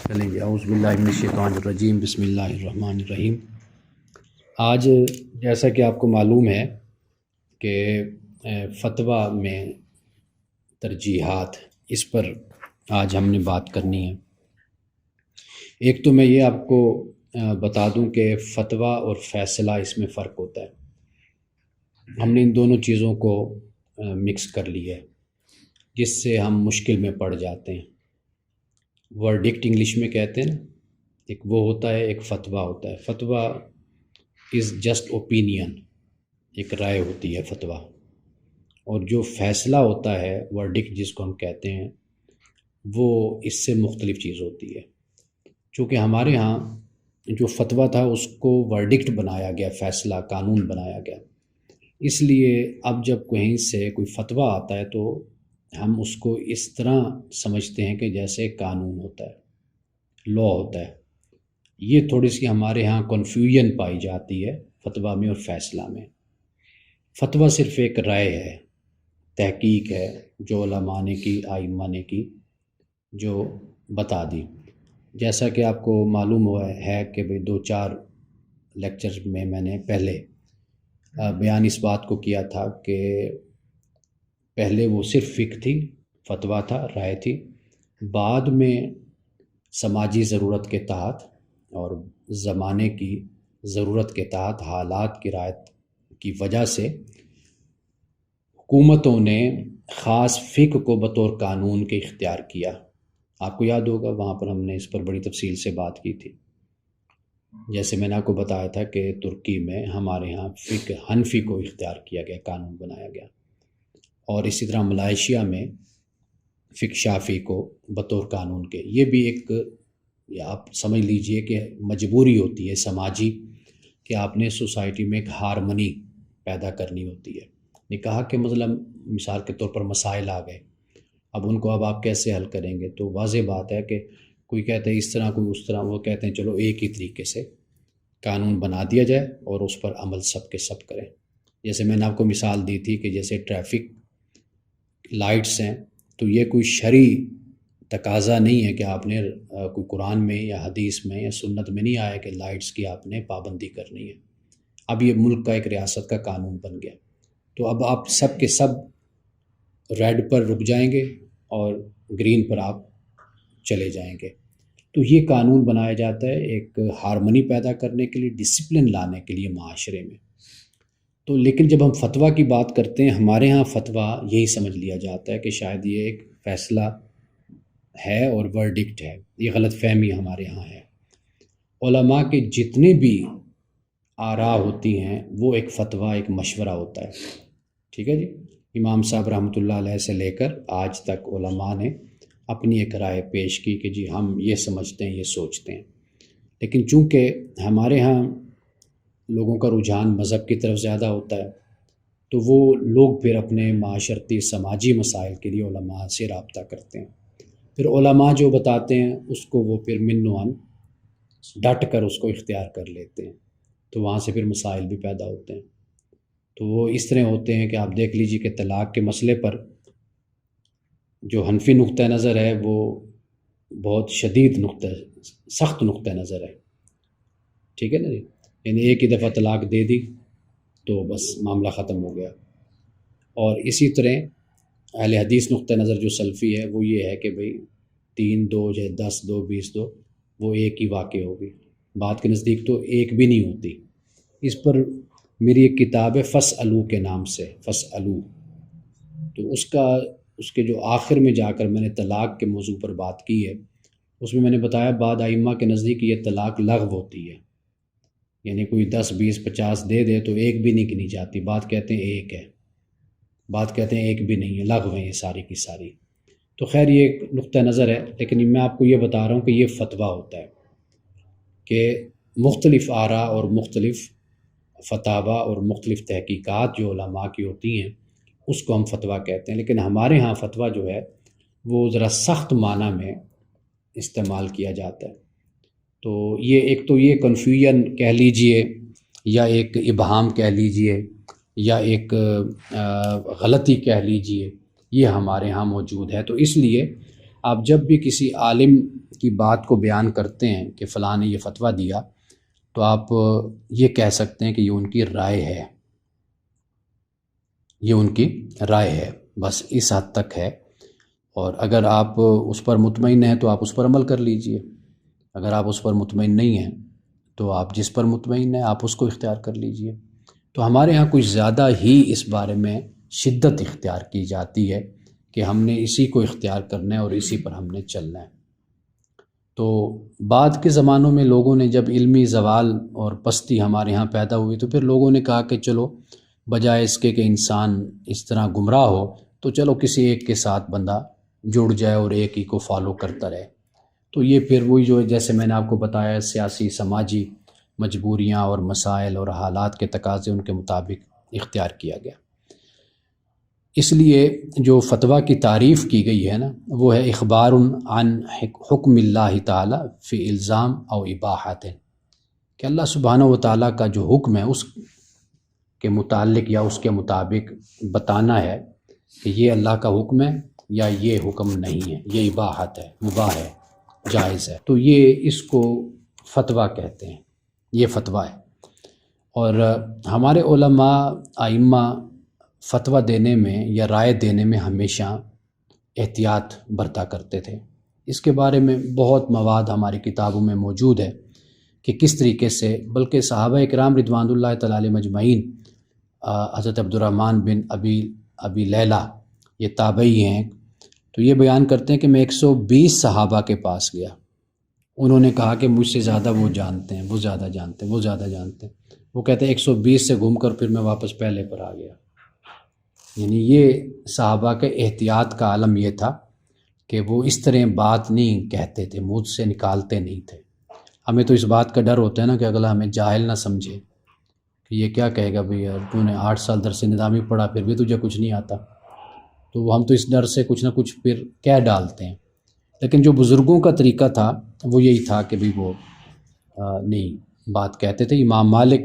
چلیں جی، اعوذ باللہ من الشیطان الرجیم، بسم اللہ الرحمن الرحیم۔ آج جیسا کہ آپ کو معلوم ہے کہ فتویٰ میں ترجیحات، اس پر آج ہم نے بات کرنی ہے۔ ایک تو میں یہ آپ کو بتا دوں کہ فتویٰ اور فیصلہ، اس میں فرق ہوتا ہے۔ ہم نے ان دونوں چیزوں کو مکس کر لیا ہے، جس سے ہم مشکل میں پڑ جاتے ہیں۔ ورڈکٹ انگلش میں کہتے ہیں نا، ایک وہ ہوتا ہے، ایک فتویٰ ہوتا ہے۔ فتویٰ از جسٹ اوپینین، ایک رائے ہوتی ہے فتویٰ، اور جو فیصلہ ہوتا ہے، ورڈکٹ جس کو ہم کہتے ہیں، وہ اس سے مختلف چیز ہوتی ہے۔ چونکہ ہمارے ہاں جو فتویٰ تھا اس کو ورڈکٹ بنایا گیا، فیصلہ، قانون بنایا گیا، اس لیے اب جب کہیں سے کوئی فتویٰ آتا ہے تو ہم اس کو اس طرح سمجھتے ہیں کہ جیسے قانون ہوتا ہے، لا ہوتا ہے۔ یہ تھوڑی سی ہمارے ہاں کنفیوژن پائی جاتی ہے فتویٰ میں اور فیصلہ میں۔ فتویٰ صرف ایک رائے ہے، تحقیق ہے، جو علماء نے کی، ائمہ نے کی، جو بتا دی۔ جیسا کہ آپ کو معلوم ہوا ہے کہ بھئی 2-4 لیکچر میں نے پہلے بیان اس بات کو کیا تھا کہ پہلے وہ صرف فقہ تھی، فتویٰ تھا، رائے تھی۔ بعد میں سماجی ضرورت کے تحت اور زمانے کی ضرورت کے تحت، حالات کی رعایت کی وجہ سے حکومتوں نے خاص فقہ کو بطور قانون کے اختیار کیا۔ آپ کو یاد ہوگا وہاں پر ہم نے اس پر بڑی تفصیل سے بات کی تھی۔ جیسے میں نے آپ کو بتایا تھا کہ ترکی میں ہمارے ہاں فقہ حنفی کو اختیار کیا گیا، قانون بنایا گیا، اور اسی طرح ملائیشیا میں فقہ شافعی کو بطور قانون کے۔ یہ بھی ایک، آپ سمجھ لیجئے کہ مجبوری ہوتی ہے سماجی، کہ آپ نے سوسائٹی میں ایک ہارمنی پیدا کرنی ہوتی ہے۔ نے کہا کہ مطلب مثال کے طور پر مسائل آ گئے، اب ان کو آپ کیسے حل کریں گے؟ تو واضح بات ہے کہ کوئی کہتے ہیں اس طرح، کوئی اس طرح، وہ کہتے ہیں چلو ایک ہی طریقے سے قانون بنا دیا جائے اور اس پر عمل سب کے سب کریں۔ جیسے میں نے آپ کو مثال دی تھی کہ جیسے ٹریفک لائٹس ہیں، تو یہ کوئی شرعی تقاضا نہیں ہے کہ آپ نے کوئی قرآن میں یا حدیث میں یا سنت میں نہیں آیا کہ لائٹس کی آپ نے پابندی کرنی ہے۔ اب یہ ملک کا ایک ریاست کا قانون بن گیا، تو اب آپ سب کے سب ریڈ پر رک جائیں گے اور گرین پر آپ چلے جائیں گے۔ تو یہ قانون بنایا جاتا ہے ایک ہارمنی پیدا کرنے کے لیے، ڈسپلن لانے کے لیے معاشرے میں۔ تو لیکن جب ہم فتویٰ کی بات کرتے ہیں، ہمارے ہاں فتویٰ یہی سمجھ لیا جاتا ہے کہ شاید یہ ایک فیصلہ ہے اور ورڈکٹ ہے۔ یہ غلط فہمی ہمارے ہاں ہے۔ علماء کے جتنے بھی آراء ہوتی ہیں وہ ایک فتویٰ، ایک مشورہ ہوتا ہے، ٹھیک ہے جی۔ امام صاحب رحمۃ اللہ علیہ سے لے کر آج تک علماء نے اپنی ایک رائے پیش کی کہ جی ہم یہ سمجھتے ہیں، یہ سوچتے ہیں۔ لیکن چونکہ ہمارے ہاں لوگوں کا رجحان مذہب کی طرف زیادہ ہوتا ہے، تو وہ لوگ پھر اپنے معاشرتی سماجی مسائل کے لیے علماء سے رابطہ کرتے ہیں۔ پھر علماء جو بتاتے ہیں اس کو وہ پھر من و عن ڈٹ کر اس کو اختیار کر لیتے ہیں، تو وہاں سے پھر مسائل بھی پیدا ہوتے ہیں۔ تو وہ اس طرح ہوتے ہیں کہ آپ دیکھ لیجئے کہ طلاق کے مسئلے پر جو حنفی نقطہ نظر ہے وہ بہت شدید نقطہ، سخت نقطہ نظر ہے، ٹھیک ہے نا جی۔ یعنی ایک ہی دفعہ طلاق دے دی تو بس معاملہ ختم ہو گیا۔ اور اسی طرح اہل حدیث نقطہ نظر جو سلفی ہے وہ یہ ہے کہ بھئی 3 2 یا 10 2 20 2 وہ ایک ہی واقع ہوگی۔ بات کے نزدیک تو ایک بھی نہیں ہوتی۔ اس پر میری ایک کتاب ہے فاسألو کے نام سے، فاسألو، تو اس کے جو آخر میں جا کر میں نے طلاق کے موضوع پر بات کی ہے، اس میں نے بتایا بعد ائمہ کے نزدیک یہ طلاق لغو ہوتی ہے۔ یعنی کوئی 10 20 50 دے دے تو ایک بھی نہیں گنی جاتی، بات کہتے ہیں ایک ہے، بات کہتے ہیں ایک بھی نہیں ہے، لغو ہے یہ ساری کی ساری۔ تو خیر یہ ایک نقطہ نظر ہے، لیکن میں آپ کو یہ بتا رہا ہوں کہ یہ فتویٰ ہوتا ہے کہ مختلف آراء اور مختلف فتاویٰ اور مختلف تحقیقات جو علماء کی ہوتی ہیں اس کو ہم فتویٰ کہتے ہیں۔ لیکن ہمارے ہاں فتویٰ جو ہے وہ ذرا سخت معنی میں استعمال کیا جاتا ہے۔ تو یہ ایک تو یہ کنفیوژن کہہ لیجئے، یا ایک ابہام کہہ لیجئے، یا ایک غلطی کہہ لیجئے، یہ ہمارے ہاں موجود ہے۔ تو اس لیے آپ جب بھی کسی عالم کی بات کو بیان کرتے ہیں کہ فلاں نے یہ فتویٰ دیا، تو آپ یہ کہہ سکتے ہیں کہ یہ ان کی رائے ہے، یہ ان کی رائے ہے، بس اس حد تک ہے۔ اور اگر آپ اس پر مطمئن ہیں تو آپ اس پر عمل کر لیجئے، اگر آپ اس پر مطمئن نہیں ہیں تو آپ جس پر مطمئن ہیں آپ اس کو اختیار کر لیجئے۔ تو ہمارے ہاں کچھ زیادہ ہی اس بارے میں شدت اختیار کی جاتی ہے کہ ہم نے اسی کو اختیار کرنا ہے اور اسی پر ہم نے چلنا ہے۔ تو بعد کے زمانوں میں لوگوں نے جب علمی زوال اور پستی ہمارے ہاں پیدا ہوئی تو پھر لوگوں نے کہا کہ چلو بجائے اس کے کہ انسان اس طرح گمراہ ہو تو چلو کسی ایک کے ساتھ بندہ جڑ جائے اور ایک ہی کو فالو کرتا رہے۔ تو یہ پھر وہی جو جیسے میں نے آپ کو بتایا سیاسی سماجی مجبوریاں اور مسائل اور حالات کے تقاضے ان کے مطابق اختیار کیا گیا۔ اس لیے جو فتویٰ کی تعریف کی گئی ہے نا وہ ہے اخبار عن حکم اللہ تعالی فی الزام او اباحت، کہ اللہ سبحانہ و تعالیٰ کا جو حکم ہے اس کے متعلق یا اس کے مطابق بتانا ہے کہ یہ اللہ کا حکم ہے یا یہ حکم نہیں ہے، یہ اباحت ہے، مباح ہے، جائز ہے، تو یہ اس کو فتویٰ کہتے ہیں، یہ فتویٰ ہے۔ اور ہمارے علماء ائمہ فتویٰ دینے میں یا رائے دینے میں ہمیشہ احتیاط برتا کرتے تھے۔ اس کے بارے میں بہت مواد ہماری کتابوں میں موجود ہے کہ کس طریقے سے، بلکہ صحابہ اکرام رضوان اللہ تعالی علیہم اجمعین، حضرت عبد الرحمن بن ابی لیلہ یہ تابعی ہیں، تو یہ بیان کرتے ہیں کہ میں 120 صحابہ کے پاس گیا، انہوں نے کہا کہ مجھ سے زیادہ وہ جانتے ہیں، وہ زیادہ جانتے ہیں، وہ زیادہ جانتے ہیں۔ وہ کہتے ہیں 120 سے گھوم کر پھر میں واپس پہلے پر آ گیا۔ یعنی یہ صحابہ کے احتیاط کا عالم یہ تھا کہ وہ اس طرح بات نہیں کہتے تھے، منہ سے نکالتے نہیں تھے۔ ہمیں تو اس بات کا ڈر ہوتا ہے نا کہ اگلا ہمیں جاہل نہ سمجھے کہ یہ کیا کہے گا بھئی یار تو نے 8 سال درس نظامی پڑھا پھر بھی تجھے کچھ نہیں آتا، تو ہم تو اس ڈر سے کچھ نہ کچھ پھر کہہ ڈالتے ہیں۔ لیکن جو بزرگوں کا طریقہ تھا وہ یہی تھا کہ بھی وہ نہیں بات کہتے تھے۔ امام مالک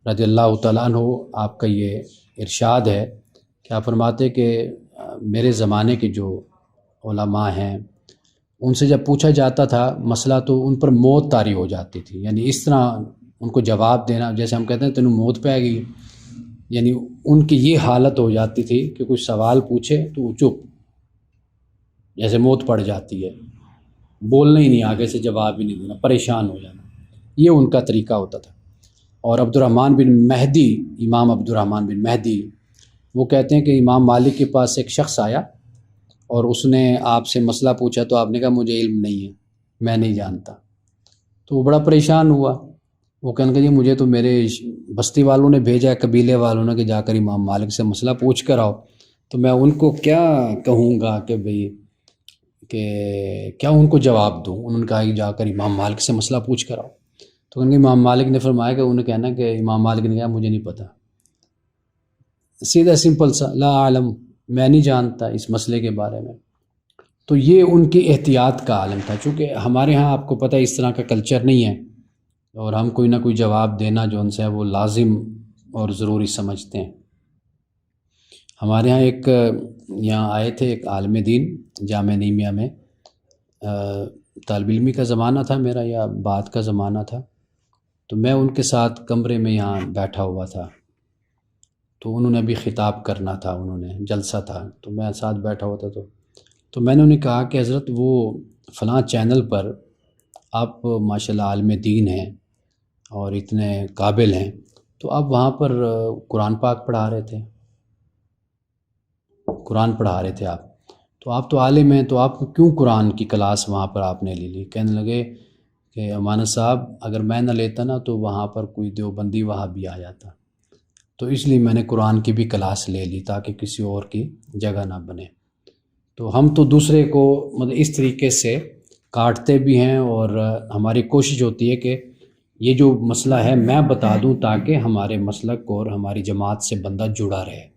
رضی اللہ تعالیٰ عنہ آپ کا یہ ارشاد ہے کہ آپ فرماتے کہ میرے زمانے کے جو علماء ہیں ان سے جب پوچھا جاتا تھا مسئلہ تو ان پر موت طاری ہو جاتی تھی، یعنی اس طرح ان کو جواب دینا جیسے ہم کہتے ہیں تینوں موت پہ آ گئی، یعنی ان کی یہ حالت ہو جاتی تھی کہ کچھ سوال پوچھے تو وہ چپ، جیسے موت پڑ جاتی ہے، بولنا ہی نہیں، آگے سے جواب ہی نہیں دینا، پریشان ہو جانا، یہ ان کا طریقہ ہوتا تھا۔ اور عبد الرحمن بن مہدی، امام عبد الرحمن بن مہدی، وہ کہتے ہیں کہ امام مالک کے پاس ایک شخص آیا اور اس نے آپ سے مسئلہ پوچھا تو آپ نے کہا مجھے علم نہیں ہے، میں نہیں جانتا، تو وہ بڑا پریشان ہوا، وہ کہنے لگا جی مجھے تو میرے بستی والوں نے بھیجا ہے، قبیلے والوں نے کہ جا کر امام مالک سے مسئلہ پوچھ کر آؤ، تو میں ان کو کیا کہوں گا کہ بھئی کہ کیا ان کو جواب دوں؟ انہوں نے کہا کہ جا کر امام مالک سے مسئلہ پوچھ کر آؤ، تو کہنے امام مالک نے فرمایا کہ انہیں کہنا کہ امام مالک نے کہا مجھے نہیں پتہ، سیدھا سمپل سا، لا عالم، میں نہیں جانتا اس مسئلے کے بارے میں۔ تو یہ ان کی احتیاط کا عالم تھا، چونکہ ہمارے ہاں آپ کو پتہ ہے اس طرح کا کلچر نہیں ہے اور ہم کوئی نہ کوئی جواب دینا جو ان سے ہے وہ لازم اور ضروری سمجھتے ہیں۔ ہمارے ہاں ایک یہاں آئے تھے ایک عالم دین جامعہ نعیمیہ میں، طالب علمی کا زمانہ تھا میرا یا بعد کا زمانہ تھا، تو میں ان کے ساتھ کمرے میں یہاں بیٹھا ہوا تھا، تو انہوں نے بھی خطاب کرنا تھا، انہوں نے جلسہ تھا تو میں ساتھ بیٹھا ہوا تھا، تو میں نے انہیں کہا کہ حضرت وہ فلاں چینل پر آپ ماشاءاللہ عالم دین ہیں اور اتنے قابل ہیں، تو آپ وہاں پر قرآن پاک پڑھا رہے تھے، قرآن پڑھا رہے تھے تو آپ تو عالم ہیں، تو آپ کیوں قرآن کی کلاس وہاں پر آپ نے لے لی؟ کہنے لگے کہ امانت صاحب اگر میں نہ لیتا نا تو وہاں پر کوئی دیوبندی وہاں بھی آ جاتا، تو اس لیے میں نے قرآن کی بھی کلاس لے لی تاکہ کسی اور کی جگہ نہ بنے۔ تو ہم تو دوسرے کو مطلب اس طریقے سے کاٹتے بھی ہیں اور ہماری کوشش ہوتی ہے کہ یہ جو مسئلہ ہے میں بتا دوں تاکہ ہمارے مسلک اور ہماری جماعت سے بندہ جڑا رہے۔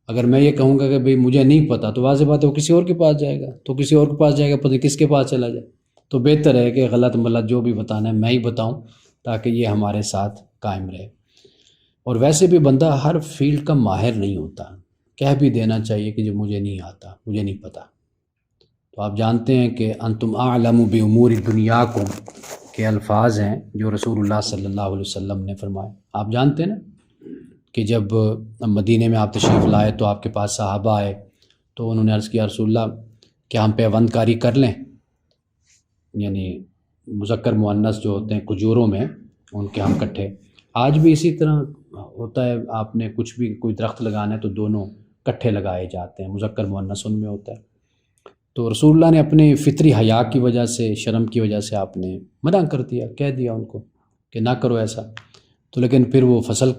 اگر میں یہ کہوں گا کہ بھئی مجھے نہیں پتہ تو واضح بات ہے وہ کسی اور کے پاس جائے گا، تو کسی اور کے پاس جائے گا، پتہ کس کے پاس چلا جائے، تو بہتر ہے کہ غلط ملت جو بھی بتانا ہے میں ہی بتاؤں تاکہ یہ ہمارے ساتھ قائم رہے۔ اور ویسے بھی بندہ ہر فیلڈ کا ماہر نہیں ہوتا، کہہ بھی دینا چاہیے کہ جو مجھے نہیں آتا، مجھے نہیں پتہ۔ تو تو آپ جانتے ہیں کہ انتم اعلم بامور دنیاکم کے الفاظ ہیں جو رسول اللہ صلی اللہ علیہ وسلم نے فرمائے۔ آپ جانتے ہیں نا کہ جب مدینے میں آپ تشریف لائے تو آپ کے پاس صحابہ آئے تو انہوں نے عرض کیا رسول اللہ کیا ہم پیوند کاری کر لیں، یعنی مذکر مؤنث جو ہوتے ہیں کھجوروں میں ان کے ہم کٹھے۔ آج بھی اسی طرح ہوتا ہے، آپ نے کچھ بھی کوئی درخت لگانا ہے تو دونوں کٹھے لگائے جاتے ہیں، مذکر مؤنث ان میں ہوتا ہے۔ تو رسول اللہ نے اپنے فطری حیا کی وجہ سے، شرم کی وجہ سے آپ نے منع کر دیا، کہہ دیا ان کو کہ نہ کرو ایسا۔ تو لیکن پھر وہ فصل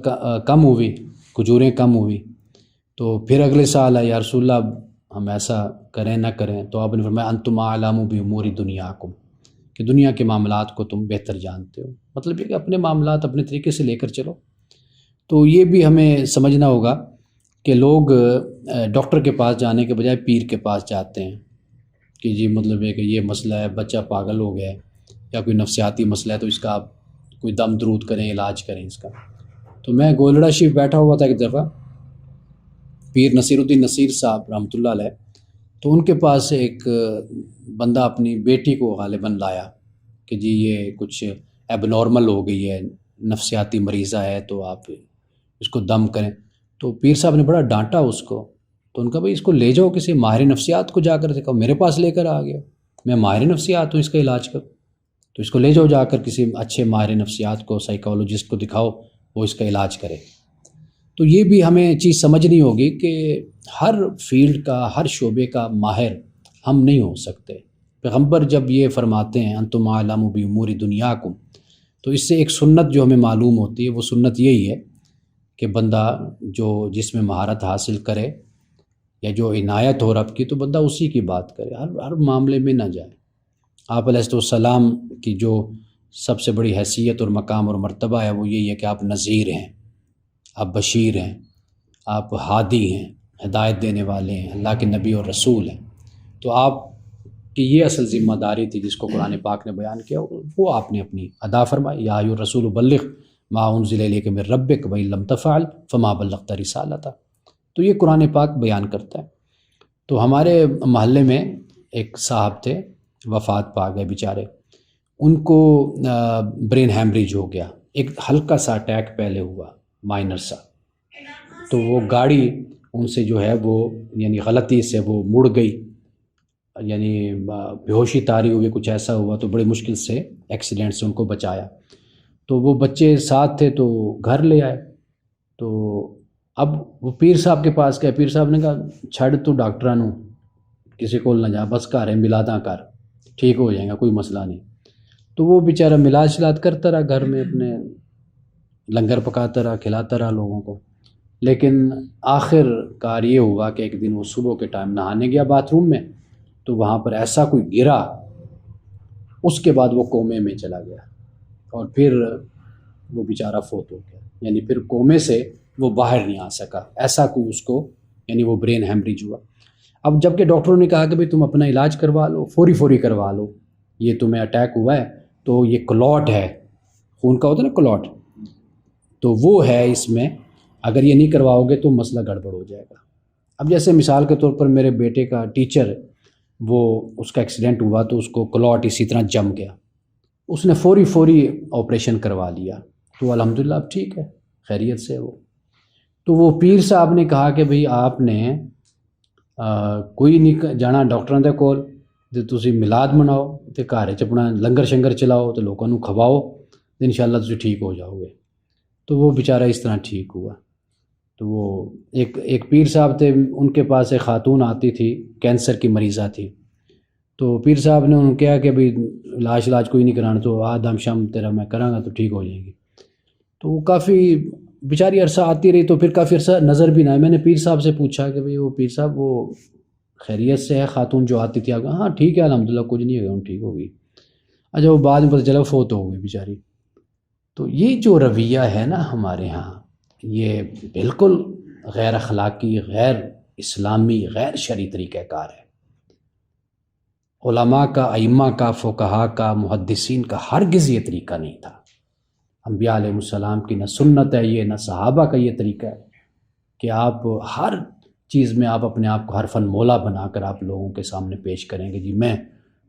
کم ہوئی، کھجوریں کم ہوئی، تو پھر اگلے سال آیا یا رسول اللہ ہم ایسا کریں نہ کریں، تو آپ نے فرمایا انتم اعلم بامور دنیاکم، کہ دنیا کے معاملات کو تم بہتر جانتے ہو، مطلب یہ کہ اپنے معاملات اپنے طریقے سے لے کر چلو۔ تو یہ بھی ہمیں سمجھنا ہوگا کہ لوگ ڈاکٹر کے پاس جانے کے بجائے پیر کے پاس جاتے ہیں کہ جی مطلب ہے کہ یہ مسئلہ ہے، بچہ پاگل ہو گیا ہے یا کوئی نفسیاتی مسئلہ ہے تو اس کا آپ کوئی دم درود کریں، علاج کریں اس کا۔ تو میں گولڑا شریف بیٹھا ہوا تھا ایک دفعہ، پیر نصیر الدین نصیر صاحب رحمۃ اللہ علیہ، تو ان کے پاس ایک بندہ اپنی بیٹی کو غالباً لایا کہ جی یہ کچھ ایب نارمل ہو گئی ہے، نفسیاتی مریضہ ہے تو آپ اس کو دم کریں۔ تو پیر صاحب نے بڑا ڈانٹا اس کو، تو ان کا بھائی اس کو لے جاؤ کسی ماہر نفسیات کو جا کر دکھاؤ، میرے پاس لے کر آ گیا، میں ماہر نفسیات ہوں، اس کا علاج کرو، تو اس کو لے جاؤ جا کر کسی اچھے ماہر نفسیات کو، سائیکالوجسٹ کو دکھاؤ، وہ اس کا علاج کرے۔ تو یہ بھی ہمیں چیز سمجھنی ہوگی کہ ہر فیلڈ کا، ہر شعبے کا ماہر ہم نہیں ہو سکتے۔ پیغمبر جب یہ فرماتے ہیں انتم اعلم بامور دنیاکم، تو اس سے ایک سنت جو ہمیں معلوم ہوتی ہے، وہ سنت یہی ہے کہ بندہ جو جس میں مہارت حاصل کرے یا جو عنایت ہو رب کی، تو بندہ اسی کی بات کرے، ہر معاملے میں نہ جائے۔ آپ علیہ السلام کی جو سب سے بڑی حیثیت اور مقام اور مرتبہ ہے وہ یہی ہے کہ آپ نذیر ہیں، آپ بشیر ہیں، آپ ہادی ہیں، ہدایت دینے والے ہیں، اللہ کے نبی اور رسول ہیں۔ تو آپ کی یہ اصل ذمہ داری تھی جس کو قرآن پاک نے بیان کیا، وہ آپ نے اپنی ادا فرمائی۔ یا ایھا الرسول بلغ ما انزل الیک من ربک وان لم تفعل فما بلغت رسالتہ، تو یہ قرآن پاک بیان کرتا ہے۔ تو ہمارے محلے میں ایک صاحب تھے، وفات پا گئے بیچارے، ان کو برین ہیمریج ہو گیا، ایک ہلکا سا اٹیک پہلے ہوا، مائنر سا، تو وہ گاڑی ان سے جو ہے وہ یعنی غلطی سے وہ مڑ گئی، یعنی بے ہوشی طاری ہوئی، کچھ ایسا ہوا، تو بڑی مشکل سے ایکسیڈنٹ سے ان کو بچایا۔ تو وہ بچے ساتھ تھے تو گھر لے آئے، تو اب وہ پیر صاحب کے پاس گئے، پیر صاحب نے کہا چھڑ تو ڈاکٹراں نو کسی کو نہ جا، بس گھر ہے ملاداں کر، ٹھیک ہو جائے گا، کوئی مسئلہ نہیں۔ تو وہ بیچارہ ملاد شلاد کرتا رہا، گھر میں اپنے لنگر پکاتا رہا، کھلاتا رہا لوگوں کو، لیکن آخر کار یہ ہوا کہ ایک دن وہ صبح کے ٹائم نہانے گیا باتھ روم میں، تو وہاں پر ایسا کوئی گرا، اس کے بعد وہ کومے میں چلا گیا، اور پھر وہ بیچارہ فوت ہو گیا، یعنی پھر کومے سے وہ باہر نہیں آ سکا، ایسا کوئی اس کو یعنی وہ برین ہیمریج ہوا۔ اب جب کہ ڈاکٹروں نے کہا کہ بھئی تم اپنا علاج کروا لو، فوری کروا لو، یہ تمہیں اٹیک ہوا ہے تو یہ کلوٹ ہے، خون کا ہوتا ہے نا کلوٹ، تو وہ ہے اس میں، اگر یہ نہیں کرواؤ گے تو مسئلہ گڑبڑ ہو جائے گا۔ اب جیسے مثال کے طور پر میرے بیٹے کا ٹیچر، وہ اس کا ایکسیڈنٹ ہوا تو اس کو کلوٹ اسی طرح جم گیا، اس نے فوری آپریشن کروا لیا، تو الحمدللہ اب ٹھیک ہے، خیریت سے وہ۔ تو وہ پیر صاحب نے کہا کہ بھئی آپ نے کوئی نہیں جانا ڈاکٹراں دے کول، تے تسی میلاد مناؤ تے گھر چ اپنا لنگر شنگر چلاؤ تے لوکاں نوں کھواؤ تے انشاءاللہ تسی ٹھیک ہو جاؤ گے۔ تو وہ بیچارہ اس طرح ٹھیک ہوا۔ تو وہ ایک پیر صاحب تھے، ان کے پاس ایک خاتون آتی تھی، کینسر کی مریضہ تھی، تو پیر صاحب نے انہوں نے کہا کہ بھئی علاج کوئی نہیں کرانا، تو دم شم تیرا میں کراں گا تو ٹھیک ہو جائے گی۔ تو وہ کافی بیچاری عرصہ آتی رہی، تو پھر کافی عرصہ نظر بھی نہ آئی۔ میں نے پیر صاحب سے پوچھا کہ بھئی وہ پیر صاحب وہ خیریت سے ہے خاتون جو آتی تھی؟ آپ ہاں ٹھیک ہے الحمدللہ، کچھ نہیں ہے، ٹھیک ہوگی۔ اچھا وہ بعد میں پتہ چلا فوت ہو گئی بیچاری۔ تو یہ جو رویہ ہے نا ہمارے ہاں، یہ بالکل غیر اخلاقی، غیر اسلامی، غیر شرعی طریقہ کار ہے۔ علماء کا، ائمہ کا، فقہاء کا، محدثین کا ہرگز یہ طریقہ نہیں تھا۔ انبیاء علیہ السلام کی نہ سنت ہے یہ، نہ صحابہ کا یہ طریقہ ہے کہ آپ ہر چیز میں آپ اپنے آپ کو حرفن مولا بنا کر آپ لوگوں کے سامنے پیش کریں گے جی میں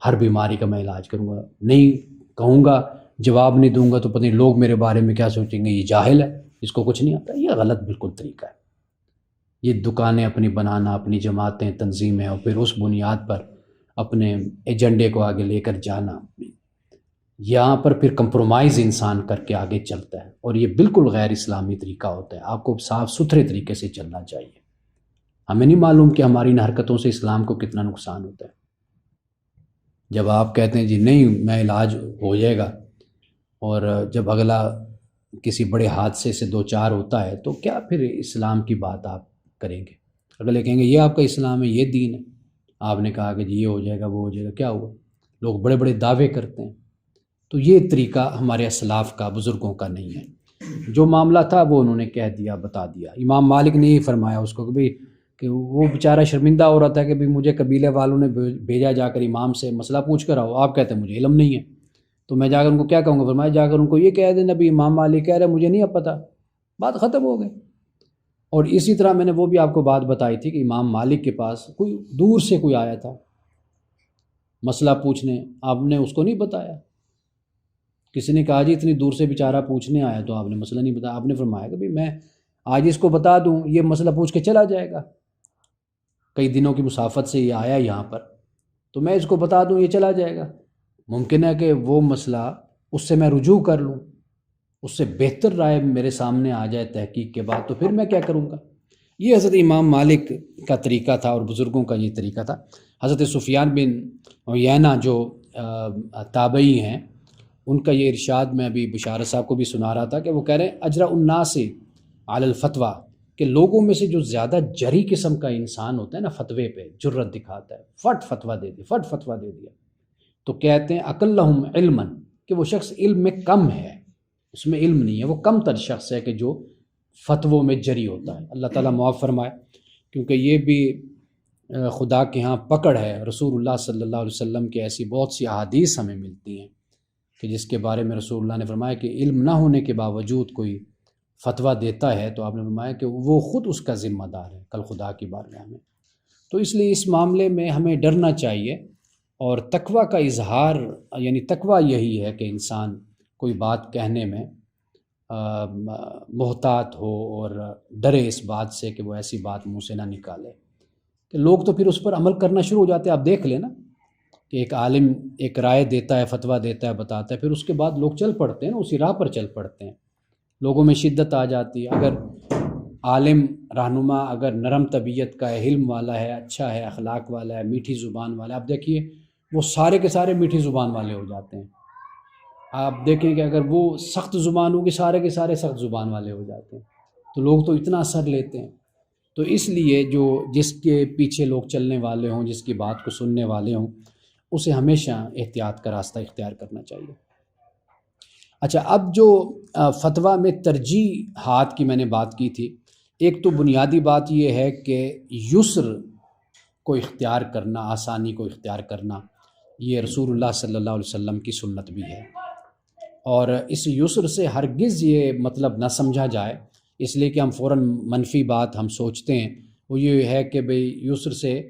ہر بیماری کا میں علاج کروں گا، نہیں کہوں گا، جواب نہیں دوں گا تو پتہ نہیں لوگ میرے بارے میں کیا سوچیں گے، یہ جاہل ہے، اس کو کچھ نہیں آتا. یہ غلط بالکل طریقہ ہے. یہ دکانیں اپنی بنانا، اپنی جماعتیں، تنظیمیں، اور پھر اس بنیاد پر اپنے ایجنڈے کو آگے لے کر جانا، یہاں پر پھر کمپرومائز انسان کر کے آگے چلتا ہے، اور یہ بالکل غیر اسلامی طریقہ ہوتا ہے. آپ کو صاف ستھرے طریقے سے چلنا چاہیے. ہمیں نہیں معلوم کہ ہماری ان حرکتوں سے اسلام کو کتنا نقصان ہوتا ہے. جب آپ کہتے ہیں جی نہیں میں علاج ہو جائے گا، اور جب اگلا کسی بڑے حادثے سے دو چار ہوتا ہے تو کیا پھر اسلام کی بات آپ کریں گے؟ اگلے کہیں گے یہ آپ کا اسلام ہے، یہ دین ہے، آپ نے کہا کہ جی یہ ہو جائے گا، وہ ہو جائے گا. کیا ہوا؟ لوگ بڑے بڑے دعوے کرتے ہیں. تو یہ طریقہ ہمارے اسلاف کا، بزرگوں کا نہیں ہے. جو معاملہ تھا وہ انہوں نے کہہ دیا، بتا دیا. امام مالک نے یہ فرمایا اس کو کہ بھئی کہ وہ بیچارہ شرمندہ ہو رہا تھا کہ بھئی مجھے قبیلے والوں نے بھیجا جا کر امام سے مسئلہ پوچھ کر آؤ، آپ کہتے ہیں مجھے علم نہیں ہے، تو میں جا کر ان کو کیا کہوں گا؟ فرمایا جا کر ان کو یہ کہہ دینا بھی امام مالک کہہ رہے مجھے نہیں اب پتہ، بات ختم ہو گئی. اور اسی طرح میں نے وہ بھی آپ کو بات بتائی تھی کہ امام مالک کے پاس کوئی دور سے کوئی آیا تھا مسئلہ پوچھنے، آپ نے اس کو نہیں بتایا. کسی نے کہا جی اتنی دور سے بیچارہ پوچھنے آیا تو آپ نے مسئلہ نہیں بتایا. آپ نے فرمایا کہ بھئی میں آج اس کو بتا دوں یہ مسئلہ پوچھ کے چلا جائے گا، کئی دنوں کی مسافت سے یہ آیا یہاں پر، تو میں اس کو بتا دوں یہ چلا جائے گا. ممکن ہے کہ وہ مسئلہ اس سے میں رجوع کر لوں، اس سے بہتر رائے میرے سامنے آ جائے تحقیق کے بعد، تو پھر میں کیا کروں گا. یہ حضرت امام مالک کا طریقہ تھا اور بزرگوں کا یہ طریقہ تھا. حضرت سفیان بن عیینہ جو تابعی ہیں، ان کا یہ ارشاد میں ابھی بشارت صاحب کو بھی سنا رہا تھا کہ وہ کہہ رہے ہیں اجرا الناس علی الفتویٰ، کہ لوگوں میں سے جو زیادہ جری قسم کا انسان ہوتا ہے نا، فتوے پہ جرت دکھاتا ہے، فٹ فتویٰ دے دیا، فٹ فتویٰ دے دیا، تو کہتے ہیں اقلہم علما، کہ وہ شخص علم میں کم ہے، اس میں علم نہیں ہے، وہ کم تر شخص ہے کہ جو فتووں میں جری ہوتا ہے. اللہ تعالیٰ معاف فرمائے، کیونکہ یہ بھی خدا کے ہاں پکڑ ہے. رسول اللہ صلی اللہ علیہ وسلم کی ایسی بہت سی احادیث ہمیں ملتی ہیں کہ جس کے بارے میں رسول اللہ نے فرمایا کہ علم نہ ہونے کے باوجود کوئی فتویٰ دیتا ہے تو آپ نے فرمایا کہ وہ خود اس کا ذمہ دار ہے کل خدا کی بارگاہ میں. تو اس لیے اس معاملے میں ہمیں ڈرنا چاہیے، اور تقویٰ کا اظہار، یعنی تقویٰ یہی ہے کہ انسان کوئی بات کہنے میں محتاط ہو اور ڈرے اس بات سے کہ وہ ایسی بات منہ سے نہ نکالے کہ لوگ تو پھر اس پر عمل کرنا شروع ہو جاتے ہیں. آپ دیکھ لیں نا کہ ایک عالم ایک رائے دیتا ہے، فتویٰ دیتا ہے، بتاتا ہے، پھر اس کے بعد لوگ چل پڑتے ہیں نا، اسی راہ پر چل پڑتے ہیں. لوگوں میں شدت آ جاتی ہے. اگر عالم رہنما اگر نرم طبیعت کا ہے، علم والا ہے، اچھا ہے، اخلاق والا ہے، میٹھی زبان والا ہے، آپ دیکھیے وہ سارے کے سارے میٹھی زبان والے ہو جاتے ہیں. آپ دیکھیں کہ اگر وہ سخت زبان ہوگی سارے کے سارے سخت زبان والے ہو جاتے ہیں. تو لوگ تو اتنا اثر لیتے ہیں. تو اس لیے جو جس کے پیچھے لوگ چلنے والے ہوں، جس کی بات کو سننے والے ہوں، اسے ہمیشہ احتیاط کا راستہ اختیار کرنا چاہیے. اچھا، اب جو فتویٰ میں ترجیحات کی میں نے بات کی تھی، ایک تو بنیادی بات یہ ہے کہ یسر کو اختیار کرنا، آسانی کو اختیار کرنا، یہ رسول اللہ صلی اللہ علیہ وسلم کی سنت بھی ہے. اور اس یسر سے ہرگز یہ مطلب نہ سمجھا جائے، اس لیے کہ ہم فوراً منفی بات ہم سوچتے ہیں، وہ یہ ہے کہ بھئی یسر سے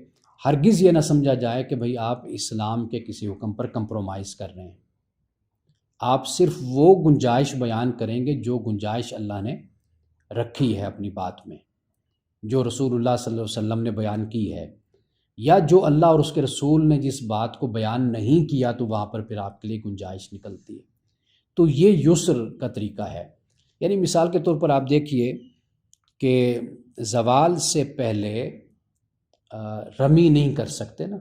ہرگز یہ نہ سمجھا جائے کہ بھئی آپ اسلام کے کسی حکم پر کمپرومائز کر رہے ہیں. آپ صرف وہ گنجائش بیان کریں گے جو گنجائش اللہ نے رکھی ہے اپنی بات میں، جو رسول اللہ صلی اللہ علیہ وسلم نے بیان کی ہے، یا جو اللہ اور اس کے رسول نے جس بات کو بیان نہیں کیا تو وہاں پر پھر آپ کے لیے گنجائش نکلتی ہے. تو یہ یسر کا طریقہ ہے. یعنی مثال کے طور پر آپ دیکھیے کہ زوال سے پہلے رمی نہیں کر سکتے نا،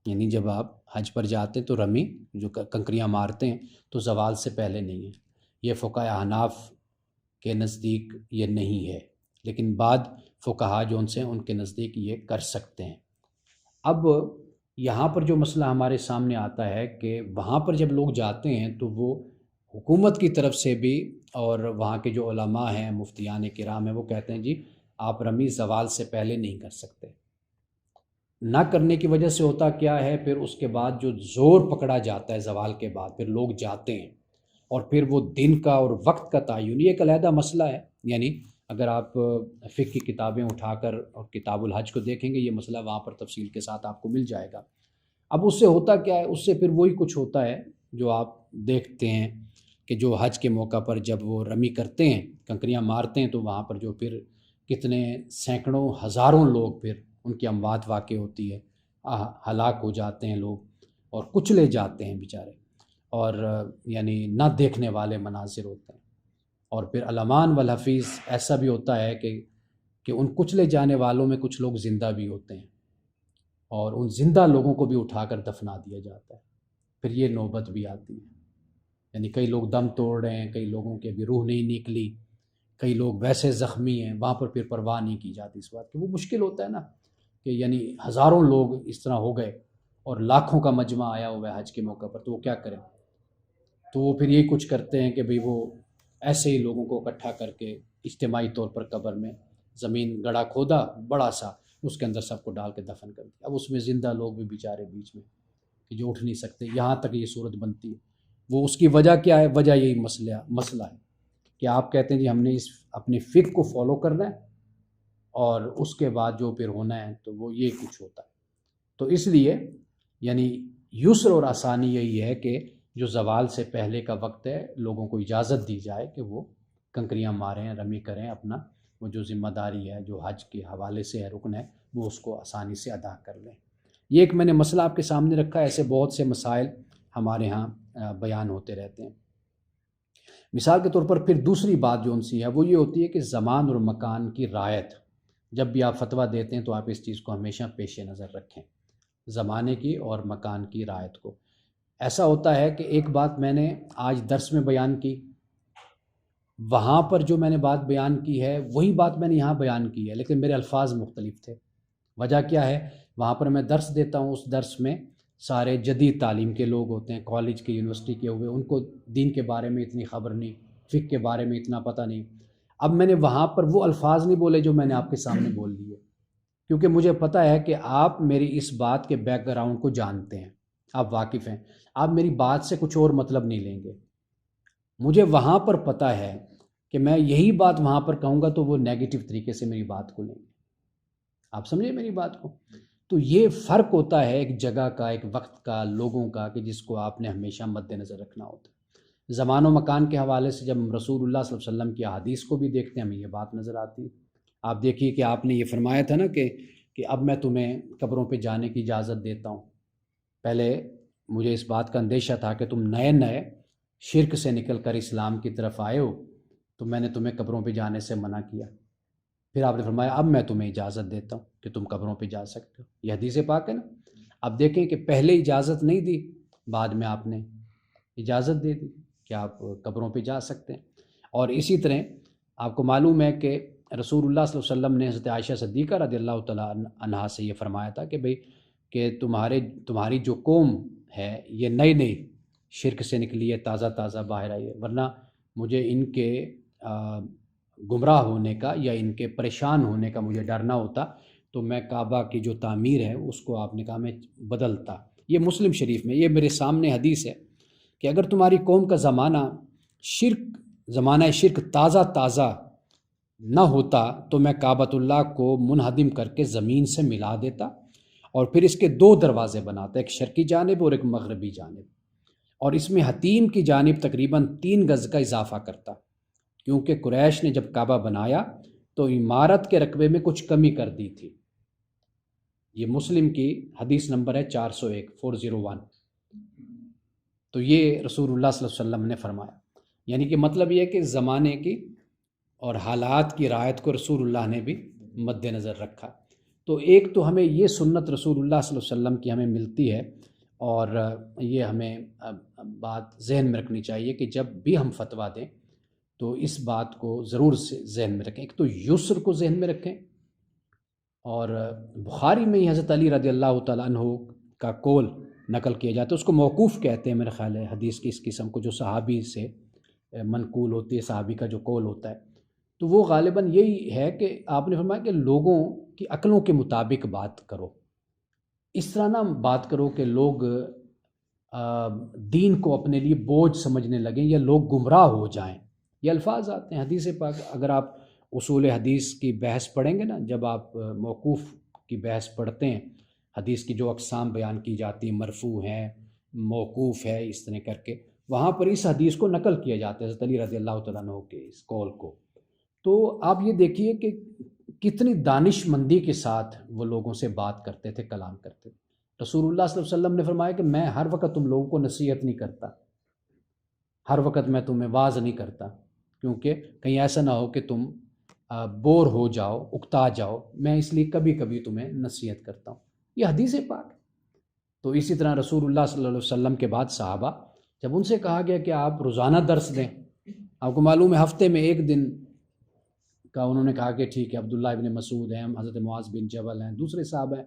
یعنی جب آپ حج پر جاتے تو رمی جو کنکریاں مارتے ہیں تو زوال سے پہلے نہیں ہے. یہ فقہاء احناف کے نزدیک یہ نہیں ہے، لیکن بعد فقہاء جو ان سے ان کے نزدیک یہ کر سکتے ہیں. اب یہاں پر جو مسئلہ ہمارے سامنے آتا ہے کہ وہاں پر جب لوگ جاتے ہیں تو وہ حکومت کی طرف سے بھی اور وہاں کے جو علماء ہیں، مفتیان کرام ہیں، وہ کہتے ہیں جی آپ رمی زوال سے پہلے نہیں کر سکتے. نہ کرنے کی وجہ سے ہوتا کیا ہے، پھر اس کے بعد جو زور پکڑا جاتا ہے زوال کے بعد، پھر لوگ جاتے ہیں اور پھر وہ دن کا اور وقت کا تعین، یہ ایک علیحدہ مسئلہ ہے. یعنی اگر آپ فقہ کی کتابیں اٹھا کر اور کتاب الحج کو دیکھیں گے، یہ مسئلہ وہاں پر تفصیل کے ساتھ آپ کو مل جائے گا۔ اب اس سے ہوتا کیا ہے؟ اس سے پھر وہی کچھ ہوتا ہے جو آپ دیکھتے ہیں کہ جو حج کے موقع پر جب وہ رمی کرتے ہیں، کنکریاں مارتے ہیں، تو وہاں پر جو پھر کتنے سینکڑوں ہزاروں لوگ پھر ان کی اموات واقع ہوتی ہے، ہلاک ہو جاتے ہیں لوگ اور کچلے جاتے ہیں بیچارے، اور یعنی نہ دیکھنے والے مناظر ہوتے ہیں۔ اور پھر الامان والحفیظ ایسا بھی ہوتا ہے کہ ان کچلے جانے والوں میں کچھ لوگ زندہ بھی ہوتے ہیں، اور ان زندہ لوگوں کو بھی اٹھا کر دفنا دیا جاتا ہے۔ پھر یہ نوبت بھی آتی ہے، یعنی کئی لوگ دم توڑ رہے ہیں، کئی لوگوں کی ابھی روح نہیں نکلی، کئی لوگ ویسے زخمی ہیں، وہاں پر پھر پرواہ نہیں کی جاتی اس بات کی۔ وہ مشکل ہوتا ہے نا کہ یعنی ہزاروں لوگ اس طرح ہو گئے اور لاکھوں کا مجمع آیا ہوا ہے حج کے موقع پر، تو وہ کیا کریں؟ تو وہ پھر یہی کچھ کرتے ہیں کہ بھئی وہ ایسے ہی لوگوں کو اکٹھا کر کے اجتماعی طور پر قبر میں زمین گڑھا کھودا بڑا سا، اس کے اندر سب کو ڈال کے دفن کر دیا۔ اب اس میں زندہ لوگ بھی بیچارے بیچ میں کہ جو اٹھ نہیں سکتے، یہاں تک یہ صورت بنتی ہے۔ وہ اس کی وجہ کیا ہے؟ وجہ یہی مسئلہ ہے کہ آپ کہتے ہیں جی ہم نے اس اپنے فقہ کو فالو کرنا ہے، اور اس کے بعد جو پھر ہونا ہے تو وہ یہ کچھ ہوتا ہے۔ تو اس لیے یعنی یسر اور آسانی یہی ہے کہ جو زوال سے پہلے کا وقت ہے، لوگوں کو اجازت دی جائے کہ وہ کنکریاں ماریں، رمی کریں، اپنا وہ جو ذمہ داری ہے جو حج کے حوالے سے ہے، رکن ہے، وہ اس کو آسانی سے ادا کر لیں۔ یہ ایک میں نے مسئلہ آپ کے سامنے رکھا ہے، ایسے بہت سے مسائل ہمارے ہاں بیان ہوتے رہتے ہیں۔ مثال کے طور پر پھر دوسری بات جو ان سی ہے وہ یہ ہوتی ہے کہ زمان اور مکان کی رعایت۔ جب بھی آپ فتویٰ دیتے ہیں تو آپ اس چیز کو ہمیشہ پیش نظر رکھیں، زمانے کی اور مکان کی رعایت کو۔ ایسا ہوتا ہے کہ ایک بات میں نے آج درس میں بیان کی، وہاں پر جو میں نے بات بیان کی ہے وہی بات میں نے یہاں بیان کی ہے، لیکن میرے الفاظ مختلف تھے۔ وجہ کیا ہے؟ وہاں پر میں درس دیتا ہوں، اس درس میں سارے جدید تعلیم کے لوگ ہوتے ہیں، کالج کے، یونیورسٹی کے ہوئے، ان کو دین کے بارے میں اتنی خبر نہیں، فقہ کے بارے میں اتنا پتہ نہیں۔ اب میں نے وہاں پر وہ الفاظ نہیں بولے جو میں نے آپ کے سامنے بول دیے، کیونکہ مجھے پتہ ہے کہ آپ میری اس بات کے بیک گراؤنڈ کو جانتے ہیں، آپ واقف ہیں، آپ میری بات سے کچھ اور مطلب نہیں لیں گے۔ مجھے وہاں پر پتہ ہے کہ میں یہی بات وہاں پر کہوں گا تو وہ نیگیٹو طریقے سے میری بات کو لیں گے۔ آپ سمجھے میری بات کو؟ تو یہ فرق ہوتا ہے ایک جگہ کا، ایک وقت کا، لوگوں کا، کہ جس کو آپ نے ہمیشہ مد نظر رکھنا ہوتا ہے۔ زمان و مکان کے حوالے سے جب ہم رسول اللہ صلی اللہ علیہ وسلم کی احادیث کو بھی دیکھتے ہیں، ہمیں یہ بات نظر آتی ہے۔ آپ دیکھیے کہ آپ نے یہ فرمایا تھا نا کہ اب میں تمہیں قبروں پہ جانے کی اجازت دیتا ہوں۔ پہلے مجھے اس بات کا اندیشہ تھا کہ تم نئے شرک سے نکل کر اسلام کی طرف آئے ہو، تو میں نے تمہیں قبروں پہ جانے سے منع کیا۔ پھر آپ نے فرمایا اب میں تمہیں اجازت دیتا ہوں کہ تم قبروں پہ جا سکتے ہو۔ یہ حدیث پاک ہے نا۔ اب دیکھیں کہ پہلے اجازت نہیں دی، بعد میں آپ نے اجازت دے دی کہ آپ قبروں پہ جا سکتے ہیں۔ اور اسی طرح آپ کو معلوم ہے کہ رسول اللہ صلی اللہ علیہ وسلم نے حضرت عائشہ صدیقہ رضی اللہ تعالیٰ عنہا سے یہ فرمایا تھا کہ بھئی کہ تمہاری جو قوم ہے یہ نئی شرک سے نکلی ہے، تازہ باہر آئی ہے، ورنہ مجھے ان کے گمراہ ہونے کا یا ان کے پریشان ہونے کا مجھے ڈر نہ ہوتا تو میں کعبہ کی جو تعمیر ہے اس کو آپ نے کہا میں بدلتا۔ یہ مسلم شریف میں، یہ میرے سامنے حدیث ہے کہ اگر تمہاری قوم کا زمانہ شرک تازہ نہ ہوتا تو میں کعبۃ اللہ کو منہدم کر کے زمین سے ملا دیتا، اور پھر اس کے 2 دروازے بناتا، ایک شرقی جانب اور ایک مغربی جانب، اور اس میں حتیم کی جانب تقریباً 3 گز کا اضافہ کرتا، کیونکہ قریش نے جب کعبہ بنایا تو عمارت کے رقبے میں کچھ کمی کر دی تھی۔ یہ مسلم کی حدیث نمبر ہے 401 تو یہ رسول اللہ صلی اللہ علیہ وسلم نے فرمایا۔ یعنی کہ مطلب یہ ہے کہ زمانے کی اور حالات کی رعایت کو رسول اللہ نے بھی مد نظر رکھا۔ تو ایک تو ہمیں یہ سنت رسول اللہ صلی اللہ علیہ وسلم کی ہمیں ملتی ہے، اور یہ ہمیں بات ذہن میں رکھنی چاہیے کہ جب بھی ہم فتویٰ دیں تو اس بات کو ضرور سے ذہن میں رکھیں۔ ایک تو یسر کو ذہن میں رکھیں، اور بخاری میں ہی حضرت علی رضی اللہ تعالیٰ عنہ کا قول نقل کیا جاتا ہے، اس کو موقوف کہتے ہیں میرے خیال ہے حدیث کی اس قسم کو، جو صحابی سے منقول ہوتی ہے، صحابی کا جو قول ہوتا ہے، تو وہ غالباً یہی ہے کہ آپ نے فرمایا کہ لوگوں کی عقلوں کے مطابق بات کرو، اس طرح نہ بات کرو کہ لوگ دین کو اپنے لیے بوجھ سمجھنے لگیں یا لوگ گمراہ ہو جائیں۔ یہ الفاظ آتے ہیں حدیث پاک، اگر آپ اصول حدیث کی بحث پڑھیں گے نا، جب آپ موقوف کی بحث پڑھتے ہیں، حدیث کی جو اقسام بیان کی جاتی ہیں، مرفوع ہے، موقوف ہے، اس طرح کر کے وہاں پر اس حدیث کو نقل کیا جاتا ہے حضرت علی رضی اللہ تعالیٰ عنہ کے اس قول کو۔ تو آپ یہ دیکھیے کہ کتنی دانش مندی کے ساتھ وہ لوگوں سے بات کرتے تھے، کلام کرتے تھے۔ رسول اللہ صلی اللہ علیہ وسلم نے فرمایا کہ میں ہر وقت تم لوگوں کو نصیحت نہیں کرتا، ہر وقت میں تمہیں واعظ نہیں کرتا، کیونکہ کہیں ایسا نہ ہو کہ تم بور ہو جاؤ، اکتا جاؤ، میں اس لیے کبھی کبھی تمہیں نصیحت کرتا ہوں۔ یہ حدیث پاک ہے۔ تو اسی طرح رسول اللہ صلی اللہ علیہ وسلم کے بعد صحابہ، جب ان سے کہا گیا کہ آپ روزانہ درس دیں، آپ کو معلوم ہے ہفتے میں ایک دن کا، انہوں نے کہا کہ ٹھیک ہے، عبداللہ ابن مسعود ہیں، حضرت معاذ بن جبل ہیں، دوسرے صحابہ ہیں،